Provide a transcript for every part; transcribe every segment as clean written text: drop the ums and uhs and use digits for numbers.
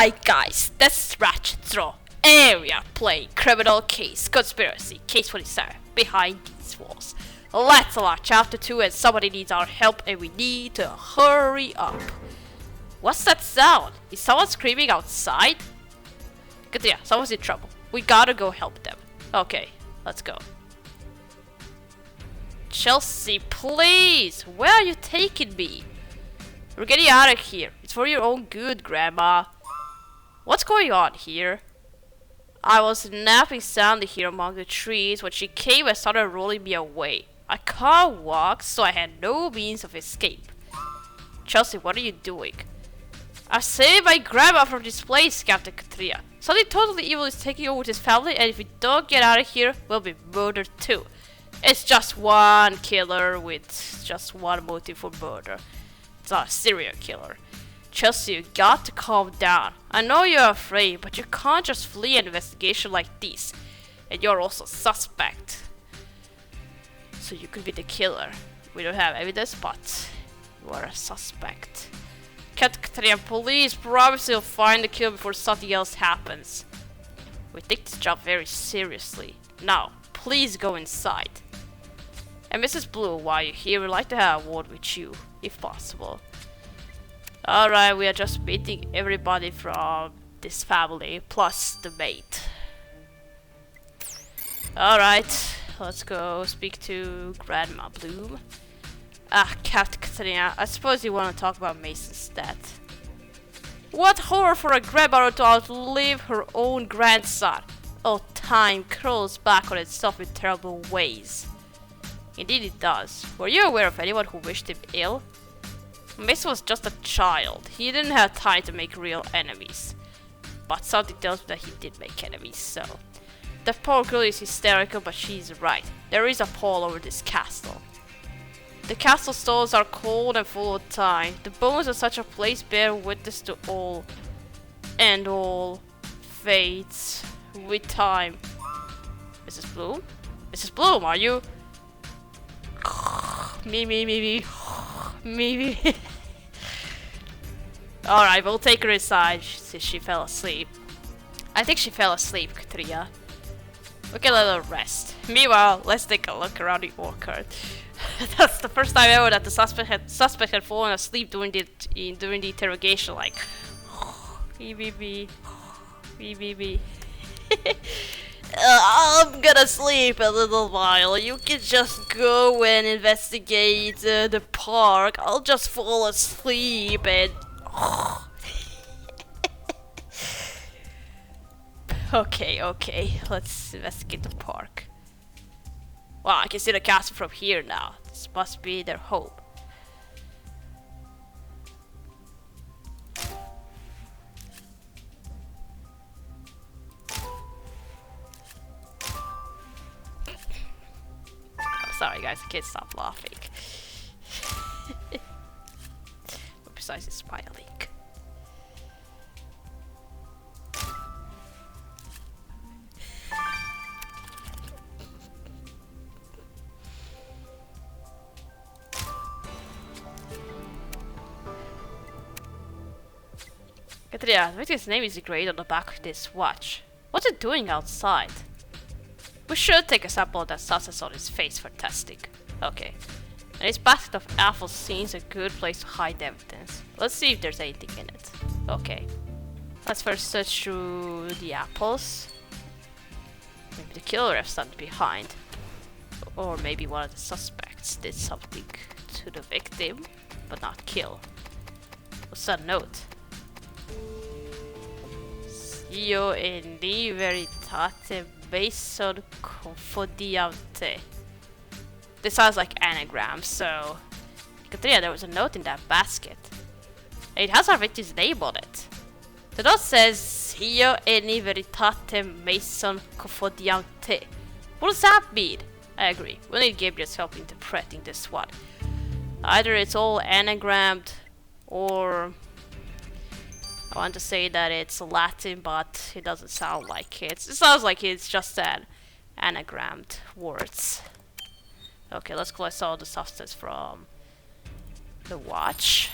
Alright guys, that's Ratchet Throw Area playing Criminal Case Conspiracy Case 47 Behind These Walls. Let's launch chapter 2 and somebody needs our help and we need to hurry up. What's that sound? Is someone screaming outside? Good, yeah, someone's in trouble. We gotta go help them. Okay, let's go. Chelsea, please! Where are you taking me? We're getting out of here. It's for your own good, Grandma. What's going on here? I was napping soundly here among the trees when she came and started rolling me away. I can't walk, so I had no means of escape. Chelsea, what are you doing? I'm saving my grandma from this place, Captain Katria. Something totally evil is taking over this family, and if we don't get out of here, we'll be murdered too. It's just one killer with just one motive for murder. It's not a serial killer. Chelsea, you got to calm down. I know you're afraid, but you can't just flee an investigation like this. And you're also suspect. So you could be the killer. We don't have evidence, but you are a suspect. Captain Katrina, please promise you'll find the killer before something else happens. We take this job very seriously. Now, please go inside. And Mrs. Blue, while you're here, we'd like to have a word with you, if possible. Alright, we are just meeting everybody from this family, plus the mate. Alright, let's go speak to Grandma Bloom. Ah, Captain Katrina, I suppose you want to talk about Mason's death. What horror for a grandmother to outlive her own grandson. Oh, time crawls back on itself in terrible ways. Indeed it does. Were you aware of anyone who wished him ill? Mason was just a child. He didn't have time to make real enemies. But something tells me that he did make enemies, so... The poor girl is hysterical, but she's right. There is a pall over this castle. The castle stones are cold and full of time. The bones of such a place bear witness to all fates with time. Mrs. Bloom? Mrs. Bloom, are you... me. Alright, we'll take her inside since she fell asleep. I think she fell asleep, Katria. We can let her rest. Meanwhile, let's take a look around the orchard. That's the first time ever that the suspect had fallen asleep during the interrogation, like me. I'm gonna sleep a little while. You can just go and investigate the park. I'll just fall asleep and... Okay. Let's investigate the park. Wow, I can see the castle from here now. This must be their home. Sorry guys, I can't stop laughing. But besides, it's smiling. Katrina, I think his name is engraved on the back of this watch. What's it doing outside? We should take a sample of that substance on his face for testing. Okay. And his basket of apples seems a good place to hide evidence. Let's see if there's anything in it. Okay. Let's first search through the apples. Maybe the killer left something behind. Or maybe one of the suspects did something to the victim, but not kill. What's that note? Io e ni veritate Mason confodiante. This sounds like anagrams, so... Katrina, there was a note in that basket. It has our victim's name on it. The note says, Io e ni veritate Mason confodiante. What does that mean? I agree. We need Gabriel's help interpreting this one. Either it's all anagrammed, or... I want to say that it's Latin, but it doesn't sound like it. It sounds like it's just an anagrammed words. Okay, let's collect all the substance from the watch.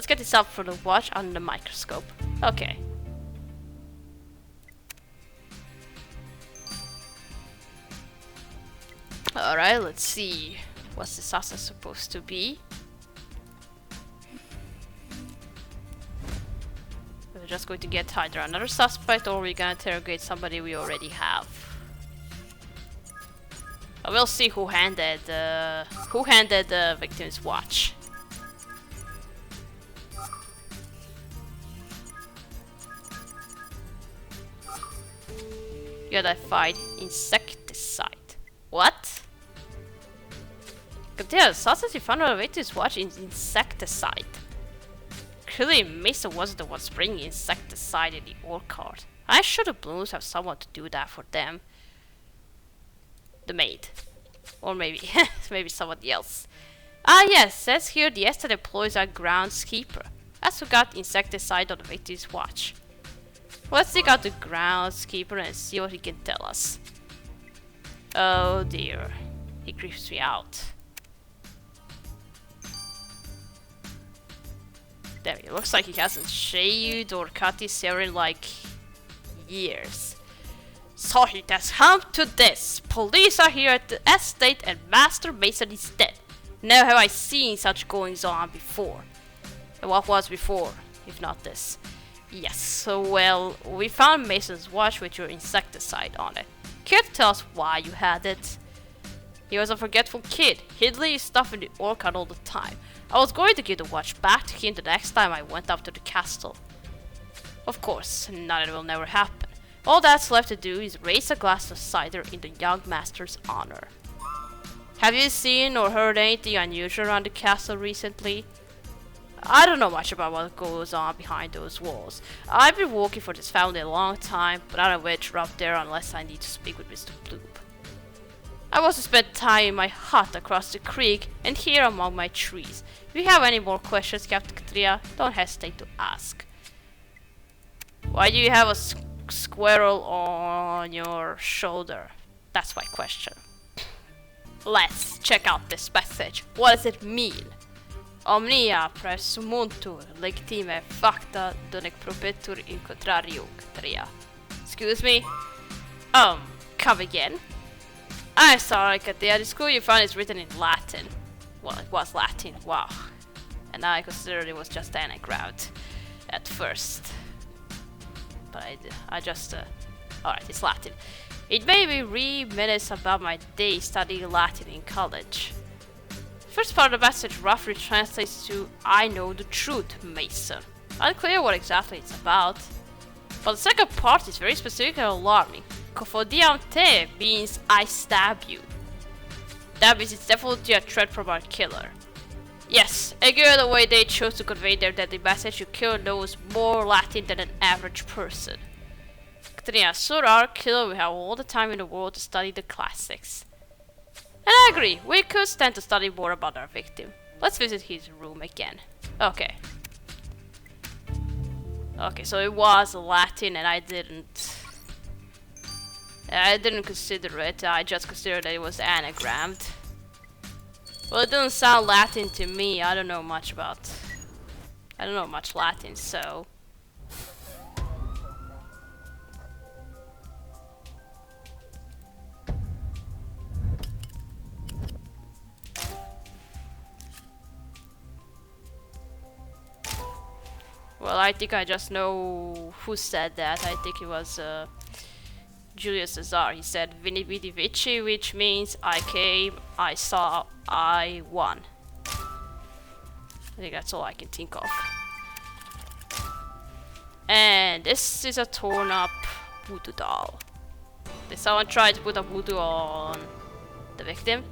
Let's get this up for the watch under the microscope. Okay. Alright, let's see. What's the suspect supposed to be? We're just going to get either another suspect or we're gonna interrogate somebody we already have. I will see who handed the victim's watch. You identified insecticide. What? Yeah, the suspect you found on the victim's watch is insecticide. Clearly, Mason wasn't the one spraying insecticide in the orchard. I sure the Blooms have someone to do that for them. The maid. Or maybe, maybe somebody else. Ah yes, says here the estate employs a groundskeeper. That's who got insecticide on the victim's watch. Let's take out the groundskeeper and see what he can tell us. Oh dear, he creeps me out. There, it looks like he hasn't shaved or cut his hair in like years. So it has come to this. Police are here at the estate and Master Mason is dead. Never have I seen such goings on before. And what was before, if not this? Yes, so well, we found Mason's watch with your insecticide on it. Care to tell us why you had it? He was a forgetful kid. He'd leave stuff in the orchard all the time. I was going to give the watch back to him the next time I went up to the castle. Of course, now that will never happen. All that's left to do is raise a glass of cider in the young master's honor. Have you seen or heard anything unusual around the castle recently? I don't know much about what goes on behind those walls. I've been working for this family a long time, but I don't venture up there unless I need to speak with Mr. Bloom. I was to spend time in my hut across the creek and here among my trees. If you have any more questions, Captain Katria, don't hesitate to ask. Why do you have a squirrel on your shoulder? That's my question. Let's check out this message. What does it mean? Omnia presumuntur legitime facta donec propetur in contrario, Katria. Excuse me? Come again? I'm sorry, Katria. The school you found is written in Latin. Well, it was Latin, wow. And I considered it was just anagrabbed at first. But I just, alright, it's Latin. It made me reminisce about my days studying Latin in college. The first part of the message roughly translates to, I know the truth, Mason. Unclear what exactly it's about. But the second part is very specific and alarming. Confodiam te means I stab you. That means it's definitely a threat from our killer. Yes, and given the way they chose to convey their deadly message, your killer knows more Latin than an average person. Katrina, so our killer will have all the time in the world to study the classics. And I agree, we could stand to study more about our victim. Let's visit his room again. Okay. Okay, so it was Latin and I didn't consider it, I just considered that it was anagrammed. Well, it doesn't sound Latin to me, I don't know much Latin, so... Well, I think I just know who said that. I think it was Julius Caesar. He said Vini Vidi Vici, which means I came, I saw, I won. I think that's all I can think of. And this is a torn up voodoo doll. Did someone try to put a voodoo on the victim?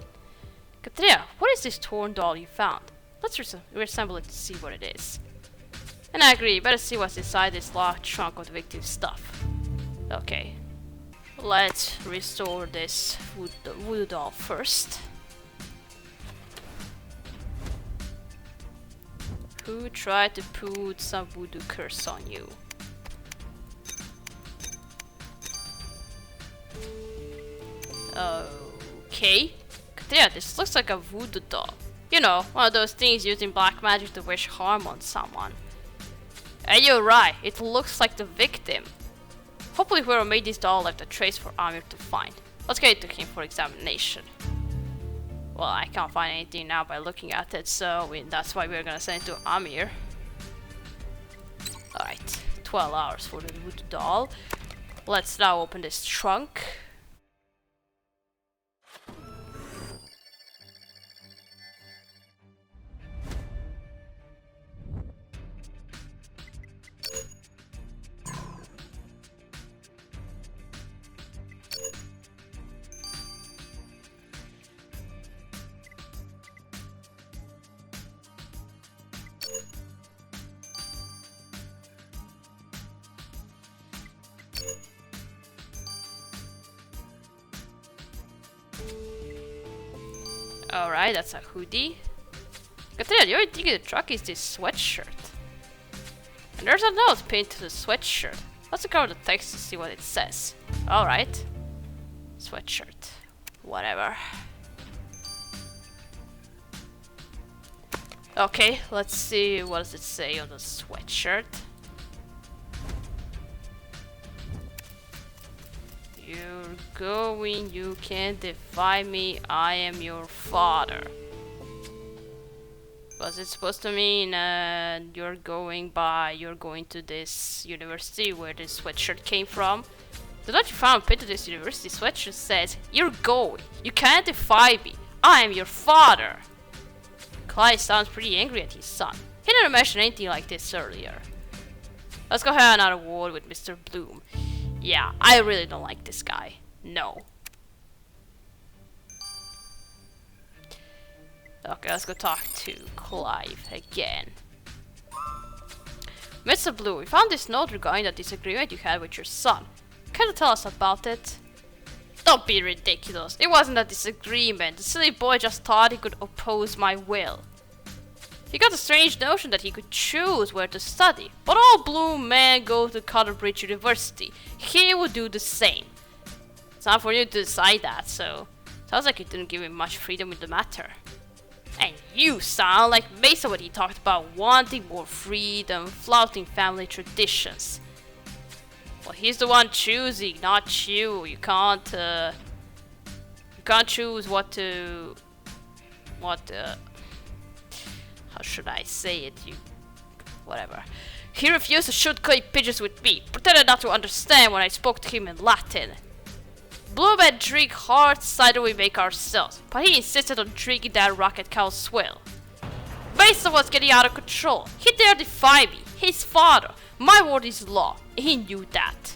Katria, what is this torn doll you found? Let's reassemble it to see what it is. And I agree, better see what's inside this large trunk of the victim's stuff. Okay. Let's restore this voodoo doll first. Who tried to put some voodoo curse on you? Okay. Yeah, this looks like a voodoo doll. You know, one of those things used in black magic to wish harm on someone. And you're right, it looks like the victim. Hopefully whoever made this doll left a trace for Amir to find. Let's get it to him for examination. Well, I can't find anything now by looking at it, so that's why we're gonna send it to Amir. Alright, 12 hours for the voodoo doll. Let's now open this trunk. Alright, that's a hoodie. Katrina, the only thing in the truck is this sweatshirt. And there's a note pinned to the sweatshirt. Let's look over the text to see what it says. Alright. Sweatshirt. Whatever. Okay, let's see what does it say on the sweatshirt. You're going, you can't defy me, I am your father. Was it supposed to mean you're going to this university where this sweatshirt came from? The note you found pinned to this university sweatshirt says, you're going, you can't defy me, I am your father. Clyde sounds pretty angry at his son. He didn't mention anything like this earlier. Let's go have another word with Mr. Bloom. Yeah, I really don't like this guy. No. Okay, let's go talk to Clive again. Mr. Blue, we found this note regarding the disagreement you had with your son. Can you tell us about it? Don't be ridiculous. It wasn't a disagreement. The silly boy just thought he could oppose my will. He got a strange notion that he could choose where to study, but all blue men go to Cotterbridge University. He would do the same. It's not for you to decide that, so sounds like you didn't give him much freedom in the matter. And you sound like Mason when he talked about wanting more freedom, flouting family traditions. Well, he's the one choosing, not you. You can't choose how should I say it? Whatever. He refused to shoot clay pigeons with me, pretended not to understand when I spoke to him in Latin. Blue men drink hard cider we make ourselves, but he insisted on drinking that rocket cow swill. Mason was getting out of control. He dared defy me, his father. My word is law. He knew that.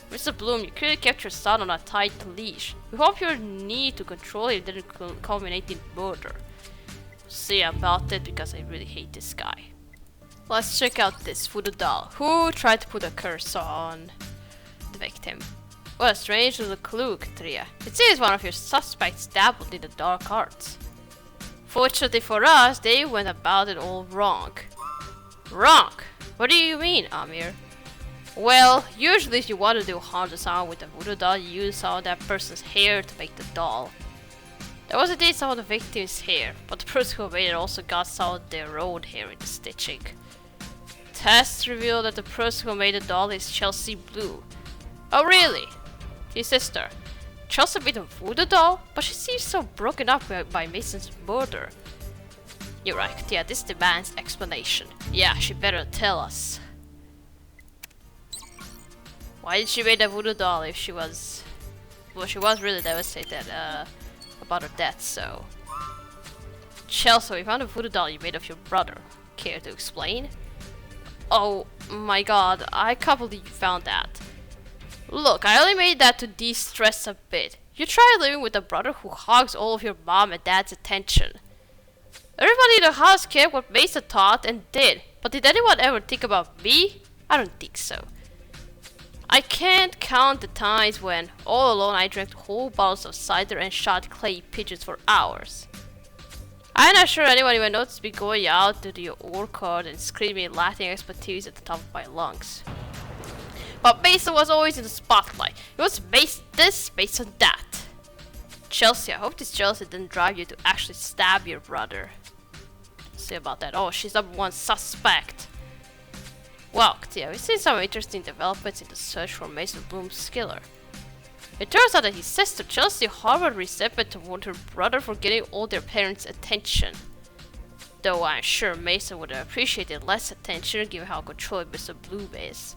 Mr. Bloom, you clearly kept your son on a tight leash. We hope your need to control him didn't culminate in murder. See about it because I really hate this guy. Let's check out this voodoo doll. Who tried to put a curse on the victim? What a strange little clue, Katria. It seems one of your suspects dabbled in the dark arts. Fortunately for us, they went about it all wrong. Wrong? What do you mean, Amir? Well, usually if you want to do harm to someone with a voodoo doll, you use some of that person's hair to make the doll. There was indeed some of the victim's hair, but the person who made it also got some of their own hair in the stitching. Tests revealed that the person who made the doll is Chelsea Blue. Oh really? His sister. Chelsea made a voodoo doll? But she seems so broken up by Mason's murder. You're right, yeah, this demands explanation. Yeah, she better tell us. Why did she make a voodoo doll if she was... Well, she was really devastated about her death, so... Chelsea, we found a voodoo doll you made of your brother. Care to explain? Oh my god, I can't believe you found that. Look, I only made that to de-stress a bit. You try living with a brother who hogs all of your mom and dad's attention. Everybody in the house cared what Mason thought and did, but did anyone ever think about me? I don't think so. I can't count the times when, all alone, I drank whole bottles of cider and shot clay pigeons for hours. I'm not sure anyone even noticed me going out to the orchard and screaming Latin expletives at the top of my lungs. But Mason was always in the spotlight. It was based on that. Chelsea, I hope this jealousy didn't drive you to actually stab your brother. see about that. Oh, she's number one suspect. Well, yeah, we've seen some interesting developments in the search for Mason Bloom's killer. It turns out that his sister Chelsea harbored resentment toward her brother for getting all their parents' attention. Though I'm sure Mason would have appreciated less attention given how controlling Mr. Bloom is.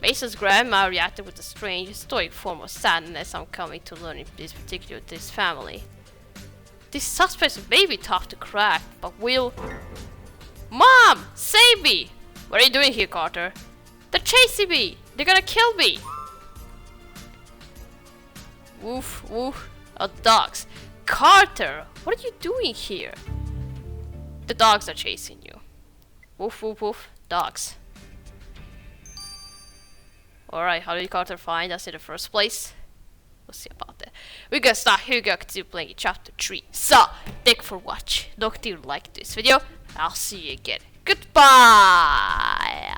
Mason's grandma reacted with a strange, stoic form of sadness on coming to learn in this particular this family. These suspects may be tough to crack, but we'll... Mom! Save me! What are you doing here, Carter? They're chasing me! They're gonna kill me! Woof, woof. Oh, dogs. Carter! What are you doing here? The dogs are chasing you. Woof, woof, woof. Dogs. Alright, how did Carter find us in the first place? We'll see about that. We're gonna start here, gonna continue playing chapter 3. So, thanks for watching. Don't you like this video? I'll see you again. Goodbye!